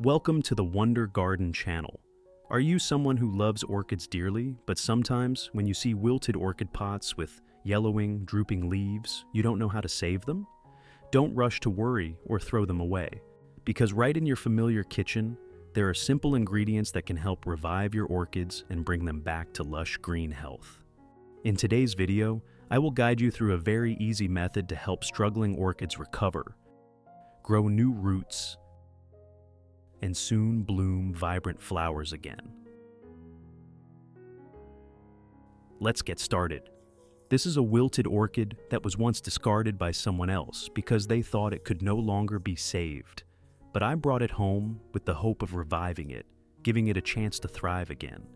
Welcome to the Wonder Garden channel. Are you someone who loves orchids dearly, but sometimes when you see wilted orchid pots with yellowing, drooping leaves, you don't know how to save them? Don't rush to worry or throw them away, because right in your familiar kitchen, there are simple ingredients that can help revive your orchids and bring them back to lush green health. In today's video, I will guide you through a very easy method to help struggling orchids recover, grow new roots, and soon bloom vibrant flowers again. Let's get started. This is a wilted orchid that was once discarded by someone else because they thought it could no longer be saved. But I brought it home with the hope of reviving it, giving it a chance to thrive again.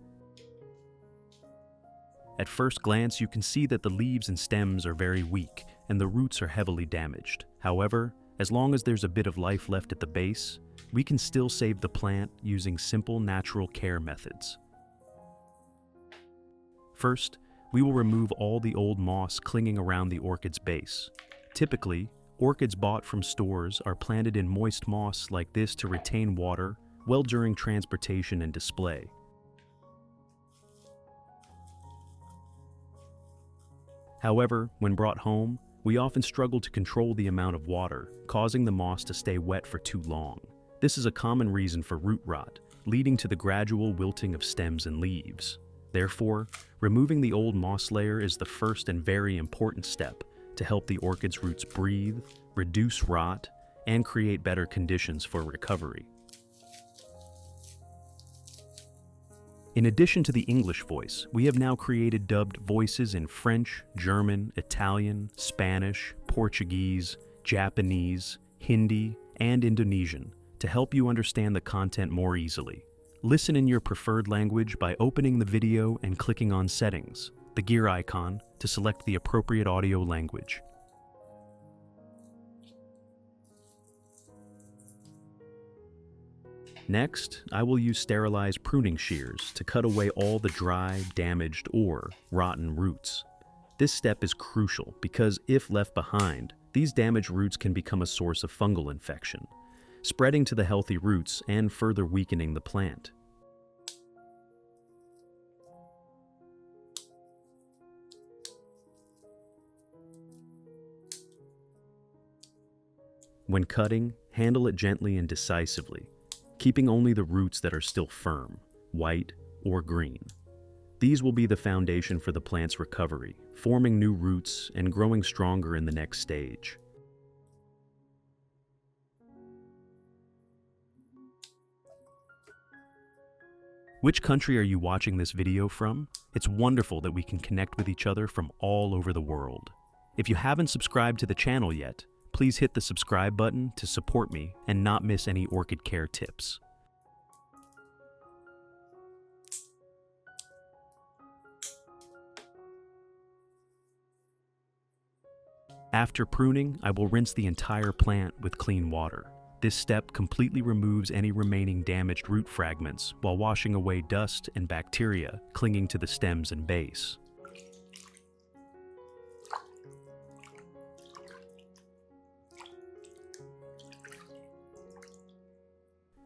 At first glance, you can see that the leaves and stems are very weak and the roots are heavily damaged. However, as long as there's a bit of life left at the base, we can still save the plant using simple natural care methods. First, we will remove all the old moss clinging around the orchid's base. Typically, orchids bought from stores are planted in moist moss like this to retain water well during transportation and display. However, when brought home, we often struggle to control the amount of water, causing the moss to stay wet for too long. This is a common reason for root rot, leading to the gradual wilting of stems and leaves. Therefore, removing the old moss layer is the first and very important step to help the orchid's roots breathe, reduce rot, and create better conditions for recovery. In addition to the English voice, we have now created dubbed voices in French, German, Italian, Spanish, Portuguese, Japanese, Hindi, and Indonesian to help you understand the content more easily. Listen in your preferred language by opening the video and clicking on Settings, the gear icon, to select the appropriate audio language. Next, I will use sterilized pruning shears to cut away all the dry, damaged, or rotten roots. This step is crucial because if left behind, these damaged roots can become a source of fungal infection, spreading to the healthy roots and further weakening the plant. When cutting, handle it gently and decisively, keeping only the roots that are still firm, white, or green. These will be the foundation for the plant's recovery, forming new roots and growing stronger in the next stage. Which country are you watching this video from? It's wonderful that we can connect with each other from all over the world. If you haven't subscribed to the channel yet, please hit the subscribe button to support me and not miss any orchid care tips. After pruning, I will rinse the entire plant with clean water. This step completely removes any remaining damaged root fragments while washing away dust and bacteria clinging to the stems and base.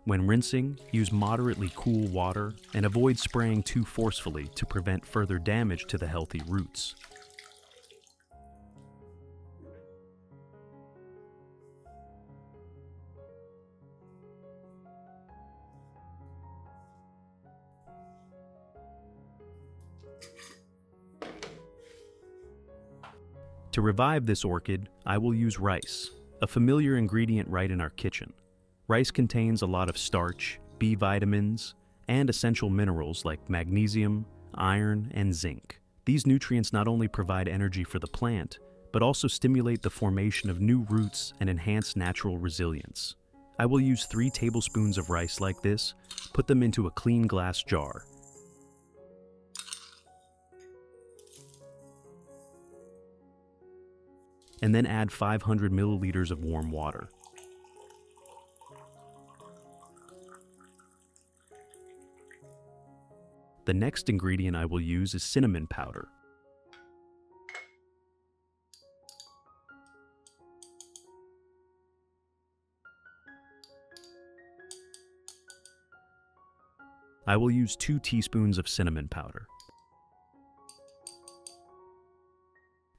When rinsing, use moderately cool water and avoid spraying too forcefully to prevent further damage to the healthy roots. To revive this orchid, I will use rice, a familiar ingredient right in our kitchen. Rice contains a lot of starch, B vitamins, and essential minerals like magnesium, iron, and zinc. These nutrients not only provide energy for the plant, but also stimulate the formation of new roots and enhance natural resilience. I will use 3 tablespoons of rice like this, put them into a clean glass jar. And then add 500 milliliters of warm water. The next ingredient I will use is cinnamon powder. I will use 2 teaspoons of cinnamon powder.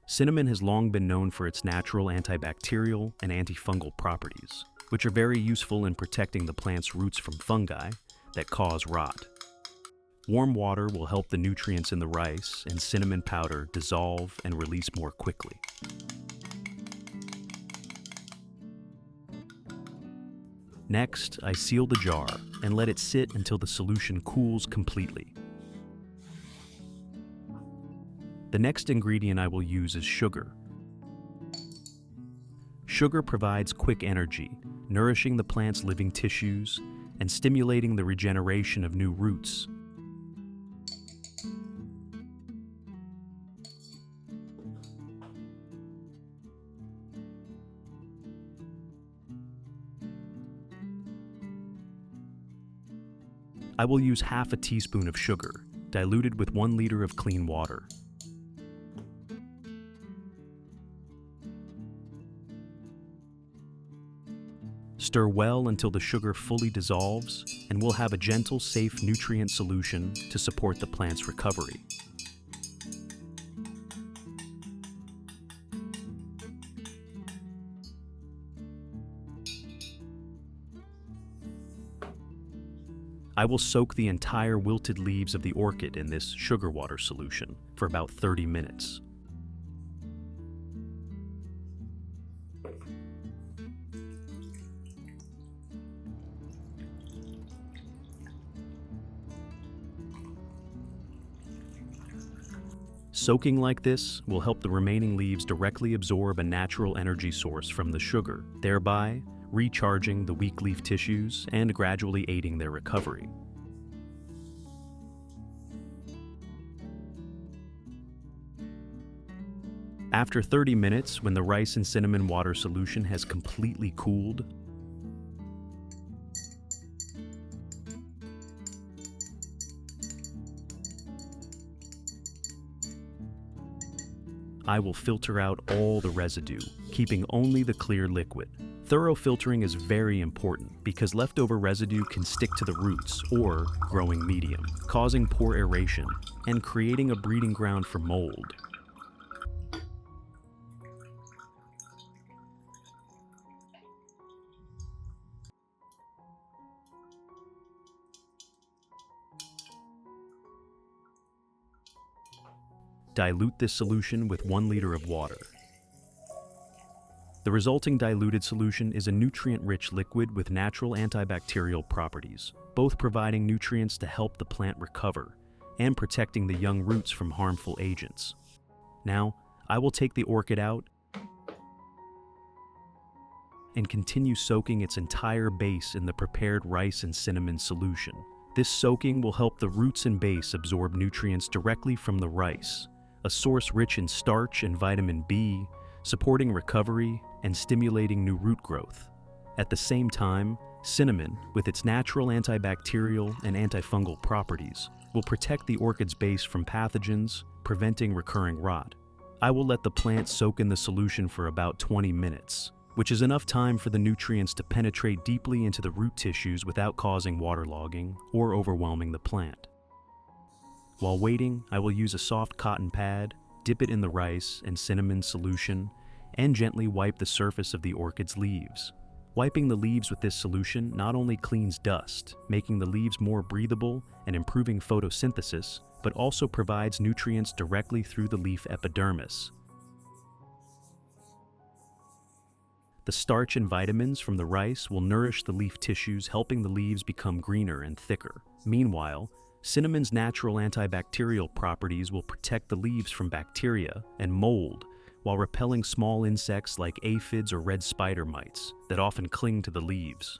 Cinnamon has long been known for its natural antibacterial and antifungal properties, which are very useful in protecting the plant's roots from fungi that cause rot. Warm water will help the nutrients in the rice and cinnamon powder dissolve and release more quickly. Next, I seal the jar and let it sit until the solution cools completely. The next ingredient I will use is sugar. Sugar provides quick energy, nourishing the plant's living tissues and stimulating the regeneration of new roots. I will use half a teaspoon of sugar, diluted with 1 liter of clean water. Stir well until the sugar fully dissolves, and we'll have a gentle, safe nutrient solution to support the plant's recovery. I will soak the entire wilted leaves of the orchid in this sugar water solution for about 30 minutes. Soaking like this will help the remaining leaves directly absorb a natural energy source from the sugar, thereby recharging the weak leaf tissues and gradually aiding their recovery. After 30 minutes, when the rice and cinnamon water solution has completely cooled, I will filter out all the residue, keeping only the clear liquid. Thorough filtering is very important because leftover residue can stick to the roots or growing medium, causing poor aeration and creating a breeding ground for mold. Dilute this solution with 1 liter of water. The resulting diluted solution is a nutrient-rich liquid with natural antibacterial properties, both providing nutrients to help the plant recover and protecting the young roots from harmful agents. Now, I will take the orchid out and continue soaking its entire base in the prepared rice and cinnamon solution. This soaking will help the roots and base absorb nutrients directly from the rice, a source rich in starch and vitamin B, supporting recovery and stimulating new root growth. At the same time, cinnamon, with its natural antibacterial and antifungal properties, will protect the orchid's base from pathogens, preventing recurring rot. I will let the plant soak in the solution for about 20 minutes, which is enough time for the nutrients to penetrate deeply into the root tissues without causing waterlogging or overwhelming the plant. While waiting, I will use a soft cotton pad, dip it in the rice and cinnamon solution, and gently wipe the surface of the orchid's leaves. Wiping the leaves with this solution not only cleans dust, making the leaves more breathable and improving photosynthesis, but also provides nutrients directly through the leaf epidermis. The starch and vitamins from the rice will nourish the leaf tissues, helping the leaves become greener and thicker. Meanwhile, cinnamon's natural antibacterial properties will protect the leaves from bacteria and mold while repelling small insects like aphids or red spider mites that often cling to the leaves.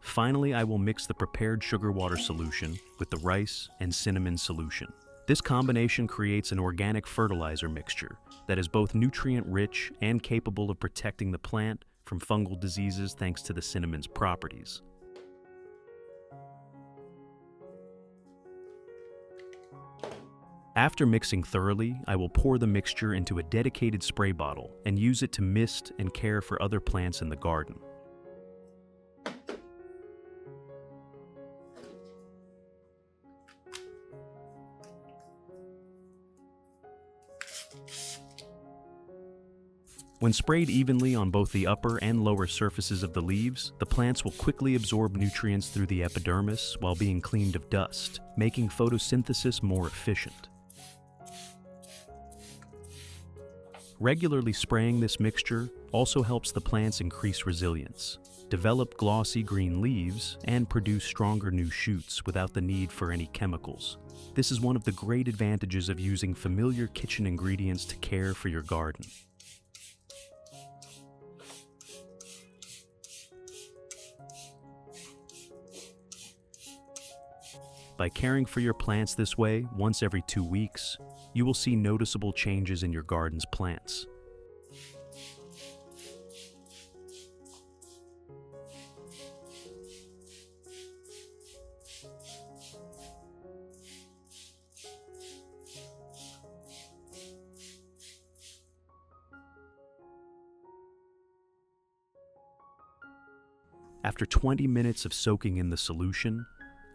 Finally, I will mix the prepared sugar water solution with the rice and cinnamon solution. This combination creates an organic fertilizer mixture that is both nutrient-rich and capable of protecting the plant from fungal diseases thanks to the cinnamon's properties. After mixing thoroughly, I will pour the mixture into a dedicated spray bottle and use it to mist and care for other plants in the garden. When sprayed evenly on both the upper and lower surfaces of the leaves, the plants will quickly absorb nutrients through the epidermis while being cleaned of dust, making photosynthesis more efficient. Regularly spraying this mixture also helps the plants increase resilience, develop glossy green leaves, and produce stronger new shoots without the need for any chemicals. This is one of the great advantages of using familiar kitchen ingredients to care for your garden. By caring for your plants this way once every 2 weeks, you will see noticeable changes in your garden's plants. After 20 minutes of soaking in the solution,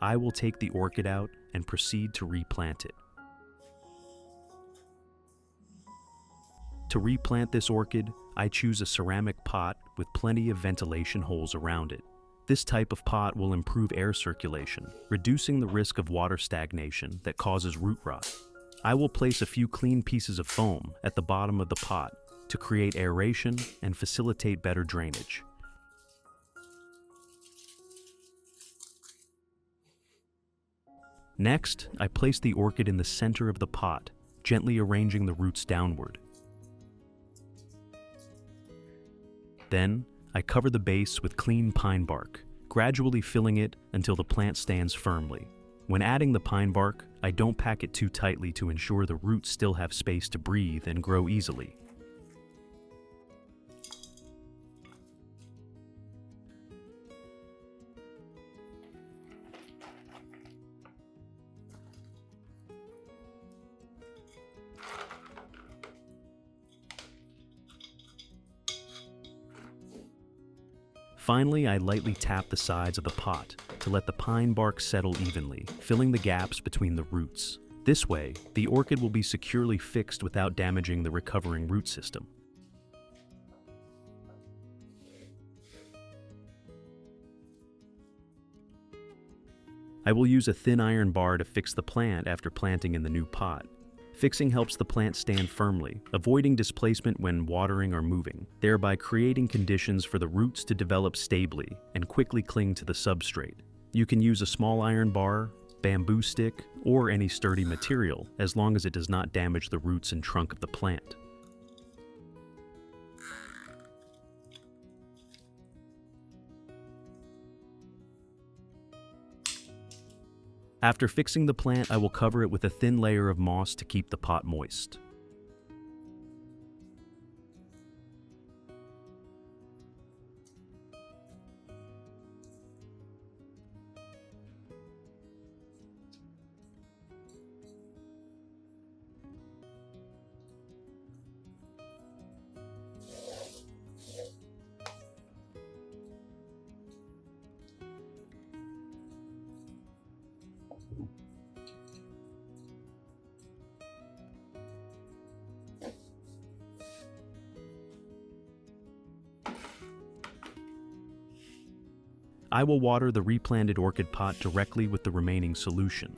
I will take the orchid out and proceed to replant it. To replant this orchid, I choose a ceramic pot with plenty of ventilation holes around it. This type of pot will improve air circulation, reducing the risk of water stagnation that causes root rot. I will place a few clean pieces of foam at the bottom of the pot to create aeration and facilitate better drainage. Next, I place the orchid in the center of the pot, gently arranging the roots downward. Then, I cover the base with clean pine bark, gradually filling it until the plant stands firmly. When adding the pine bark, I don't pack it too tightly to ensure the roots still have space to breathe and grow easily. Finally, I lightly tap the sides of the pot to let the pine bark settle evenly, filling the gaps between the roots. This way, the orchid will be securely fixed without damaging the recovering root system. I will use a thin iron bar to fix the plant after planting in the new pot. Fixing helps the plant stand firmly, avoiding displacement when watering or moving, thereby creating conditions for the roots to develop stably and quickly cling to the substrate. You can use a small iron bar, bamboo stick, or any sturdy material as long as it does not damage the roots and trunk of the plant. After fixing the plant, I will cover it with a thin layer of moss to keep the pot moist. I will water the replanted orchid pot directly with the remaining solution.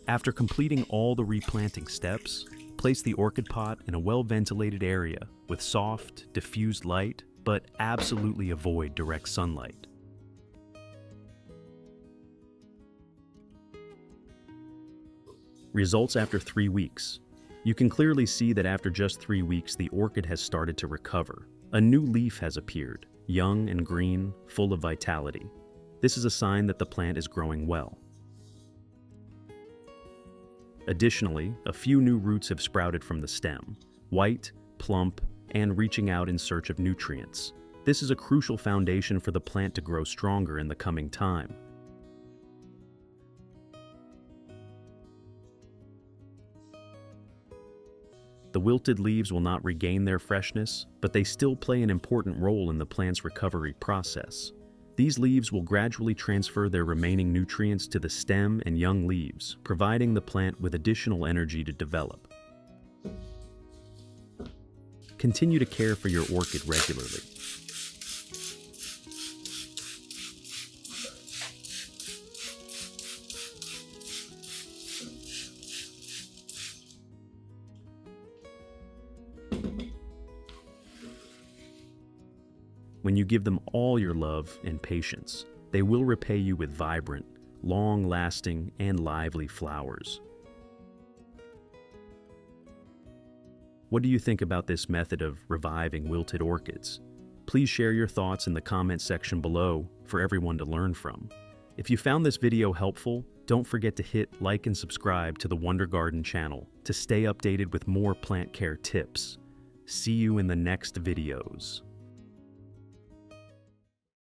After completing all the replanting steps, place the orchid pot in a well-ventilated area with soft, diffused light, but absolutely avoid direct sunlight. Results after 3 weeks. You can clearly see that after just 3 weeks, the orchid has started to recover. A new leaf has appeared, young and green, full of vitality. This is a sign that the plant is growing well. Additionally, a few new roots have sprouted from the stem, white, plump, and reaching out in search of nutrients. This is a crucial foundation for the plant to grow stronger in the coming time. The wilted leaves will not regain their freshness, but they still play an important role in the plant's recovery process. These leaves will gradually transfer their remaining nutrients to the stem and young leaves, providing the plant with additional energy to develop. Continue to care for your orchid regularly. When you give them all your love and patience, they will repay you with vibrant, long-lasting, and lively flowers. What do you think about this method of reviving wilted orchids? Please share your thoughts in the comment section below for everyone to learn from. If you found this video helpful, don't forget to hit like and subscribe to the Wonder Garden channel to stay updated with more plant care tips. See you in the next videos.